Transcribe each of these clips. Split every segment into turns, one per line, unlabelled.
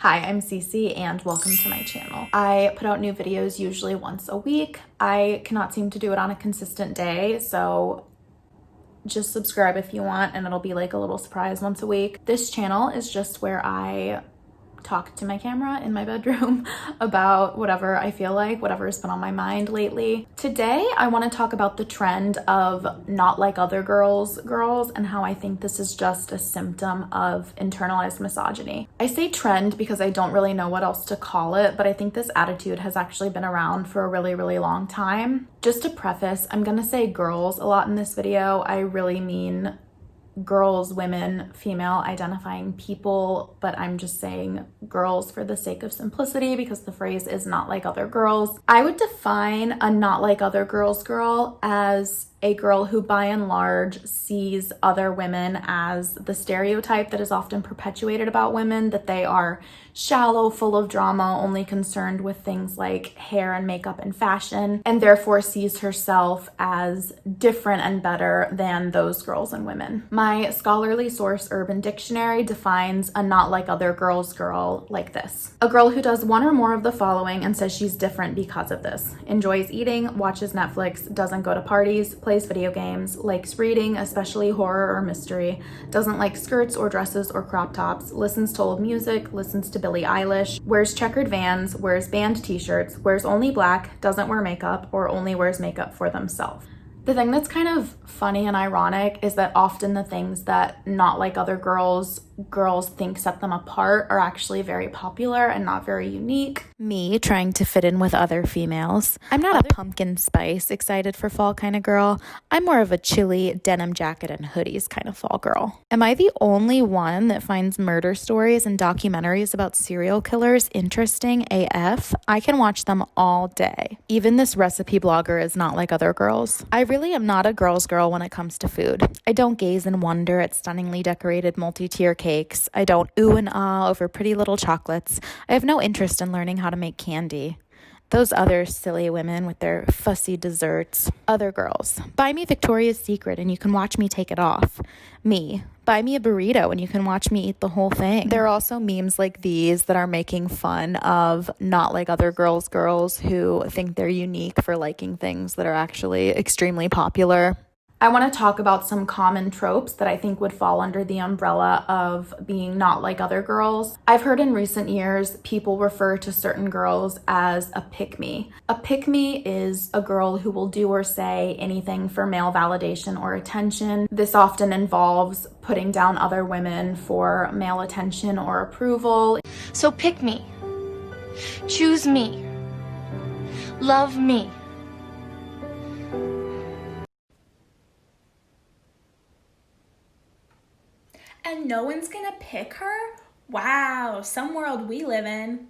Hi, I'm Cece and welcome to my channel. I put out new videos usually once a week. I cannot seem to do it on a consistent day, so just subscribe if you want and it'll be like a little surprise once a week. This channel is just where I talk to my camera in my bedroom about whatever I feel like, whatever has been on my mind lately. Today, I want to talk about the trend of not like other girls and how I think this is just a symptom of internalized misogyny. I say trend because I don't really know what else to call it, but I think this attitude has actually been around for a really, really long time. Just to preface, I'm gonna say girls a lot in this video. I really mean girls, women, female identifying people, but I'm just saying girls for the sake of simplicity because the phrase is not like other girls. I would define a not like other girls girl as a girl who by and large sees other women as the stereotype that is often perpetuated about women, that they are shallow, full of drama, only concerned with things like hair and makeup and fashion, and therefore sees herself as different and better than those girls and women. My scholarly source, Urban Dictionary, defines a not like other girls girl like this: a girl who does one or more of the following and says she's different because of this: enjoys eating, watches Netflix, doesn't go to parties, plays video games, likes reading, especially horror or mystery, doesn't like skirts or dresses or crop tops, listens to old music, listens to Billie Eilish, wears checkered Vans, wears band t-shirts, wears only black, doesn't wear makeup, or only wears makeup for themselves. The thing that's kind of funny and ironic is that often the things that not like other girls think set them apart are actually very popular and not very unique. Me trying to fit in with other females. I'm not a pumpkin spice, excited for fall kind of girl. I'm more of a chilly denim jacket and hoodies kind of fall girl. Am I the only one that finds murder stories and documentaries about serial killers interesting AF? I can watch them all day. Even this recipe blogger is not like other girls. I really am not a girl's girl when it comes to food. I don't gaze in wonder at stunningly decorated multi-tier cakes. I don't ooh and ah over pretty little chocolates. I have no interest in learning how to make candy. Those other silly women with their fussy desserts. Other girls. Buy me Victoria's Secret and you can watch me take it off. Me. Buy me a burrito and you can watch me eat the whole thing. There are also memes like these that are making fun of not like other girls who think they're unique for liking things that are actually extremely popular. I want to talk about some common tropes that I think would fall under the umbrella of being not like other girls. I've heard in recent years people refer to certain girls as a pick-me. A pick-me is a girl who will do or say anything for male validation or attention. This often involves putting down other women for male attention or approval.
So pick me. Choose me. Love me.
And no one's gonna pick her? Wow, some world we live in.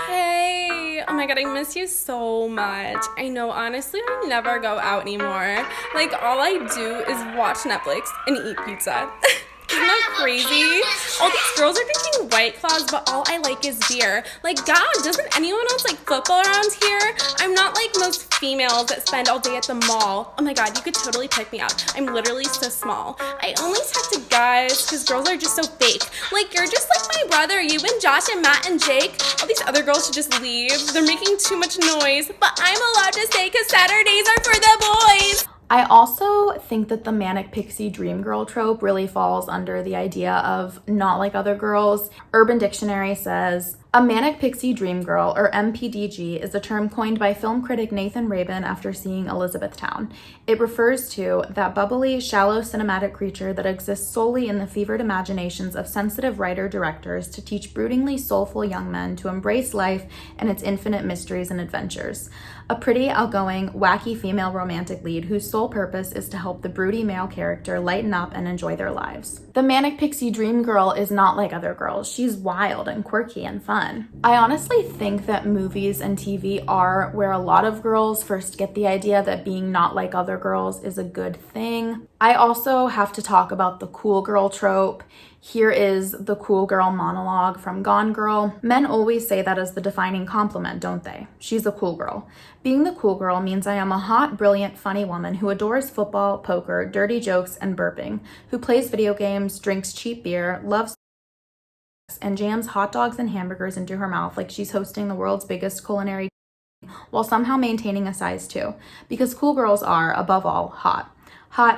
Hey, oh my god, I miss you so much. I know, honestly, I never go out anymore. Like, all I do is watch Netflix and eat pizza. Isn't that crazy? All these girls are drinking White Claws, but all I like is beer. Like, God, doesn't anyone else like football around here? I'm not like most females that spend all day at the mall. Oh my god, you could totally pick me up. I'm literally so small. I only talk to guys because girls are just so fake. Like, you're just like my brother, you and Josh and Matt and Jake. All these other girls should just leave. They're making too much noise, but I'm allowed to stay because Saturdays are for the boys.
I also think that the Manic Pixie Dream Girl trope really falls under the idea of not like other girls. Urban Dictionary says, a Manic Pixie Dream Girl, or MPDG, is a term coined by film critic Nathan Rabin after seeing Elizabethtown. It refers to that bubbly, shallow cinematic creature that exists solely in the fevered imaginations of sensitive writer-directors to teach broodingly soulful young men to embrace life and its infinite mysteries and adventures. A pretty, outgoing, wacky female romantic lead whose sole purpose is to help the broody male character lighten up and enjoy their lives. The Manic Pixie Dream Girl is not like other girls. She's wild and quirky and fun. I honestly think that movies and TV are where a lot of girls first get the idea that being not like other girls is a good thing. I also have to talk about the cool girl trope. Here is the cool girl monologue from Gone Girl. Men always say that as the defining compliment, don't they? She's a cool girl. Being the cool girl means I am a hot, brilliant, funny woman who adores football, poker, dirty jokes, and burping, who plays video games, drinks cheap beer, loves and jams hot dogs and hamburgers into her mouth like she's hosting the world's biggest culinary while somehow maintaining a size 2. Because cool girls are, above all, hot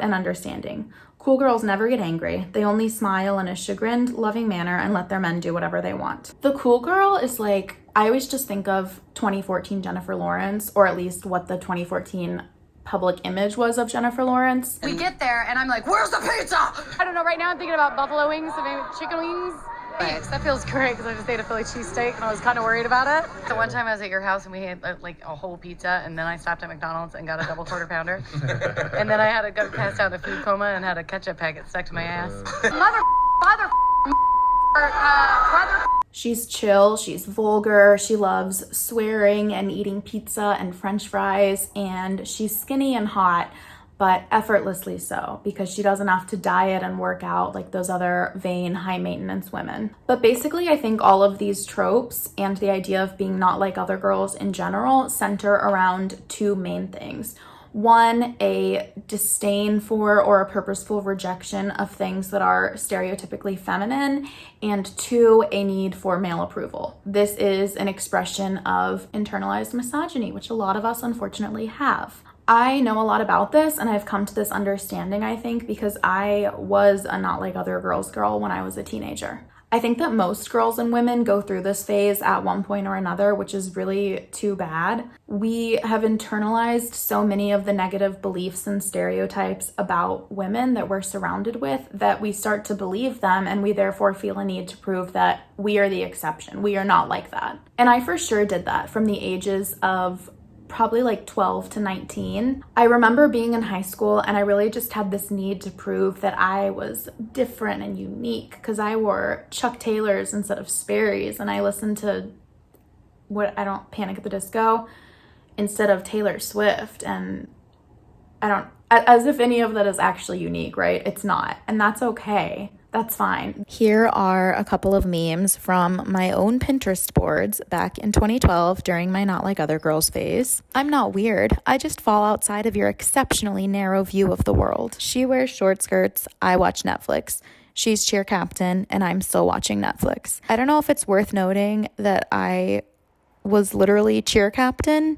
and understanding. Cool girls never get angry. They only smile in a chagrined, loving manner and let their men do whatever they want. The cool girl is like, I always just think of 2014 Jennifer Lawrence, or at least what the 2014 public image was of Jennifer Lawrence.
We get there and I'm like, where's the pizza?
I don't know, right now I'm thinking about buffalo wings, so maybe chicken wings. Yes, that feels great because I just ate a Philly cheesesteak and I was kind of worried about it.
So one time I was at your house and we had like a whole pizza, and then I stopped at McDonald's and got a double quarter pounder. And then I had to go pass out a food coma and had a ketchup packet stuck to my ass.
Mother.
She's chill, she's vulgar, she loves swearing and eating pizza and french fries, and she's skinny and hot, but effortlessly so, because she doesn't have to diet and work out like those other vain, high-maintenance women. But basically, I think all of these tropes and the idea of being not like other girls in general center around two main things. One, a disdain for or a purposeful rejection of things that are stereotypically feminine, and two, a need for male approval. This is an expression of internalized misogyny, which a lot of us unfortunately have. I know a lot about this, and I've come to this understanding, I think, because I was a not like other girls girl when I was a teenager. I think that most girls and women go through this phase at one point or another, which is really too bad. We have internalized so many of the negative beliefs and stereotypes about women that we're surrounded with that we start to believe them, and we therefore feel a need to prove that we are the exception. We are not like that. And I for sure did that from the ages of probably like 12 to 19. I remember being in high school and I really just had this need to prove that I was different and unique because I wore Chuck Taylors instead of Sperry's, and I listened to Panic at the Disco instead of Taylor Swift, and as if any of that is actually unique, right? It's not, and that's okay. That's fine. Here are a couple of memes from my own Pinterest boards back in 2012 during my Not Like Other Girls phase. I'm not weird. I just fall outside of your exceptionally narrow view of the world. She wears short skirts. I watch Netflix. She's cheer captain, and I'm still watching Netflix. I don't know if it's worth noting that I was literally cheer captain.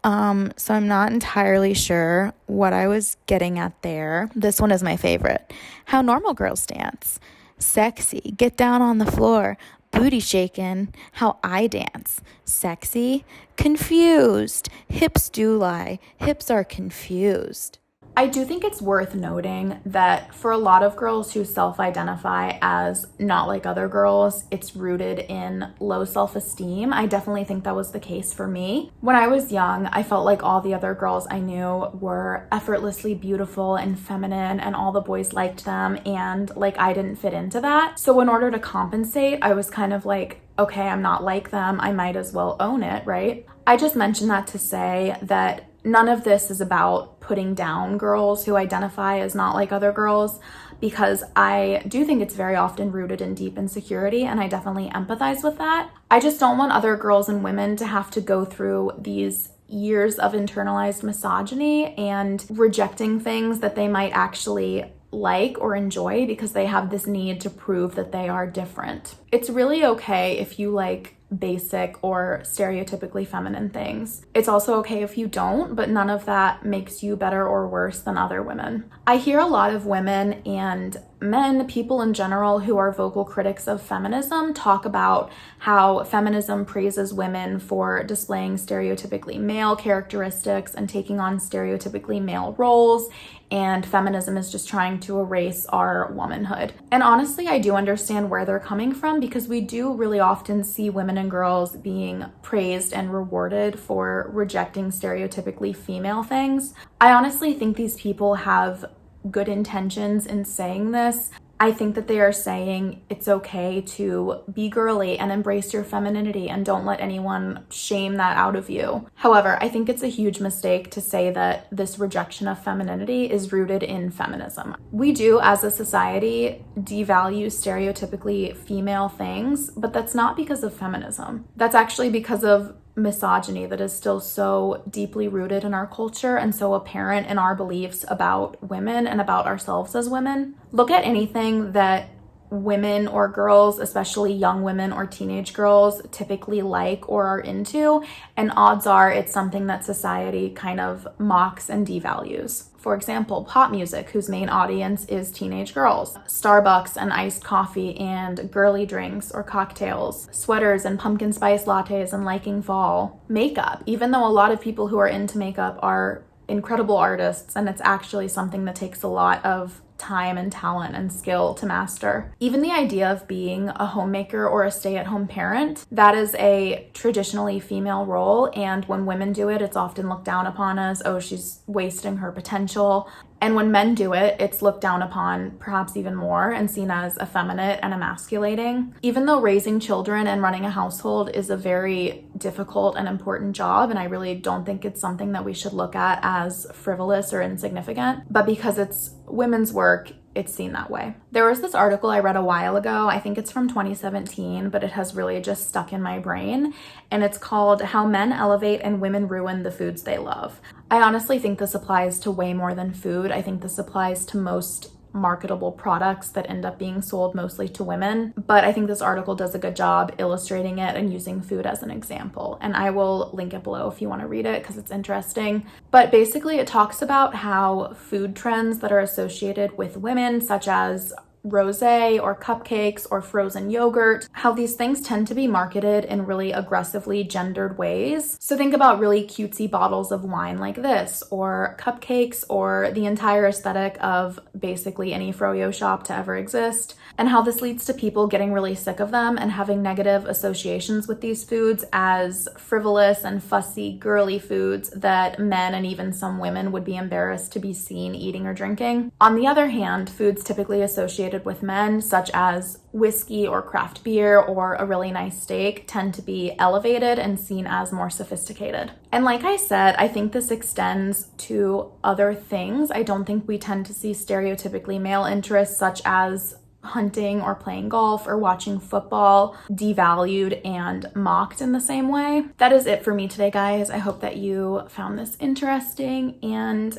So I'm not entirely sure what I was getting at there. This one is my favorite. How normal girls dance. Sexy. Get down on the floor. Booty shaking. How I dance. Sexy. Confused. Hips do lie. Hips are confused. I do think it's worth noting that for a lot of girls who self-identify as not like other girls, it's rooted in low self-esteem. I definitely think that was the case for me. When I was young, I felt like all the other girls I knew were effortlessly beautiful and feminine, and all the boys liked them, and like I didn't fit into that. So in order to compensate, I was kind of like, okay, I'm not like them. I might as well own it, right? I just mentioned that to say that none of this is about putting down girls who identify as not like other girls, because I do think it's very often rooted in deep insecurity, and I definitely empathize with that. I just don't want other girls and women to have to go through these years of internalized misogyny and rejecting things that they might actually like or enjoy because they have this need to prove that they are different. It's really okay if you like basic or stereotypically feminine things. It's also okay if you don't, but none of that makes you better or worse than other women. I hear a lot of women and men, people in general who are vocal critics of feminism, talk about how feminism praises women for displaying stereotypically male characteristics and taking on stereotypically male roles, and feminism is just trying to erase our womanhood. And honestly, I do understand where they're coming from, because we do really often see women and girls being praised and rewarded for rejecting stereotypically female things. I honestly think these people have good intentions in saying this. I think that they are saying it's okay to be girly and embrace your femininity and don't let anyone shame that out of you. However, I think it's a huge mistake to say that this rejection of femininity is rooted in feminism. We do, as a society, devalue stereotypically female things, but that's not because of feminism. That's actually because of misogyny that is still so deeply rooted in our culture and so apparent in our beliefs about women and about ourselves as women. Look at anything that women or girls, especially young women or teenage girls, typically like or are into, and odds are it's something that society kind of mocks and devalues. For example, pop music, whose main audience is teenage girls. Starbucks and iced coffee and girly drinks or cocktails. Sweaters and pumpkin spice lattes and liking fall. Makeup, even though a lot of people who are into makeup are incredible artists and it's actually something that takes a lot of time and talent and skill to master. Even the idea of being a homemaker or a stay-at-home parent, that is a traditionally female role, and when women do it, it's often looked down upon as, oh, she's wasting her potential. And when men do it, it's looked down upon perhaps even more and seen as effeminate and emasculating. Even though raising children and running a household is a very difficult and important job, and I really don't think it's something that we should look at as frivolous or insignificant, but because it's women's work, it's seen that way. There was this article I read a while ago, I think it's from 2017, but it has really just stuck in my brain, and it's called How Men Elevate and Women Ruin the Foods They Love. I honestly think this applies to way more than food. I think this applies to most marketable products that end up being sold mostly to women, but I think this article does a good job illustrating it and using food as an example, and I will link it below if you want to read it because it's interesting. But basically it talks about how food trends that are associated with women, such as rosé or cupcakes or frozen yogurt, how these things tend to be marketed in really aggressively gendered ways. So think about really cutesy bottles of wine like this, or cupcakes, or the entire aesthetic of basically any froyo shop to ever exist, and how this leads to people getting really sick of them and having negative associations with these foods as frivolous and fussy girly foods that men and even some women would be embarrassed to be seen eating or drinking. On the other hand, foods typically associated with men, such as whiskey or craft beer or a really nice steak, tend to be elevated and seen as more sophisticated. And like I said, I think this extends to other things. I don't think we tend to see stereotypically male interests such as hunting or playing golf or watching football devalued and mocked in the same way. That is it for me today, guys. I hope that you found this interesting, and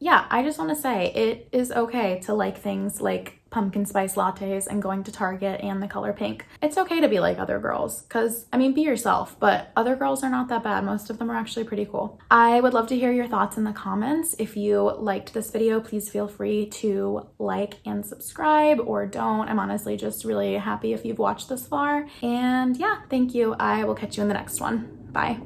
yeah, I just want to say it is okay to like things like pumpkin spice lattes and going to Target and the color pink. It's okay to be like other girls, because I mean, be yourself, but other girls are not that bad. Most of them are actually pretty cool. I would love to hear your thoughts in the comments. If you liked this video, please feel free to like and subscribe, or don't. I'm honestly just really happy if you've watched this far. And yeah, thank you. I will catch you in the next one. Bye.